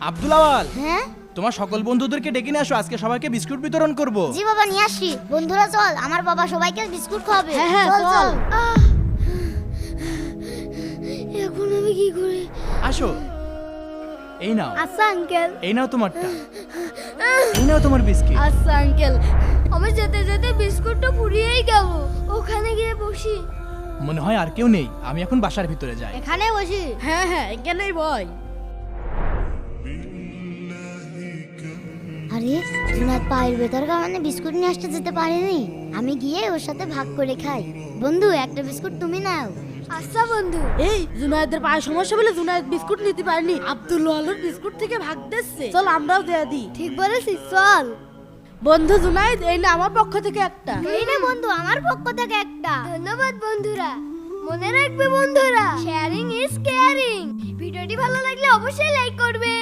আব্দুল আওয়াল, হ্যাঁ তোমার সকল বন্ধুদেরকে ডেকে নিয়ে আসো, আজকে সবাইকে বিস্কুট বিতরণ করব। জি বাবা নিয়ে আসি। বন্ধুরা চল, আমার বাবা সবাইকে বিস্কুট খাওয়াবে। হ্যাঁ, হ্যাঁ, চল চল। চল। এখন আমি কি করি? আসো, এই নাও, আচ্ছা আঙ্কেল। এই নাও তোমারটা, এই নাও তোমার বিস্কিট। আচ্ছা আঙ্কেল, আমি যেতে যেতে বিস্কুটটা ফুরিয়েই গেল। ওখানে গিয়ে বসি। মনে হয় আর কেউ নেই, আমি এখন বাসার ভিতরে যাই। এখানে বসি। হ্যাঁ হ্যাঁ এখানেই বয়। আরে জুনায়েদ পায়ের ভেতর কারণে বিস্কুট নিয়ে আসতে যেতে পারেনি। আমি গিয়ে ওর সাথে ভাগ করে খাই। বন্ধু একটা বিস্কুট তুমি নাও। আচ্ছা বন্ধু। এই জুনায়েদের পায়ে সমস্যা বলে জুনায়েদ বিস্কুট নিতে পারেনি, আব্দুল আলোর বিস্কুট থেকে ভাগ দিচ্ছে। চল আমরাও দিয়ে দিই। ঠিক বলেছিস, চল। বন্ধু জুনায়েদ, এই না আমার পক্ষ থেকে একটা। এই নে বন্ধু, আমার পক্ষ থেকে একটা। ধন্যবাদ বন্ধুরা। মনে রাখবে বন্ধুরা, শেয়ারিং ইজ কেয়ারিং। ভিডিওটি ভালো লাগলে অবশ্যই লাইক করবে।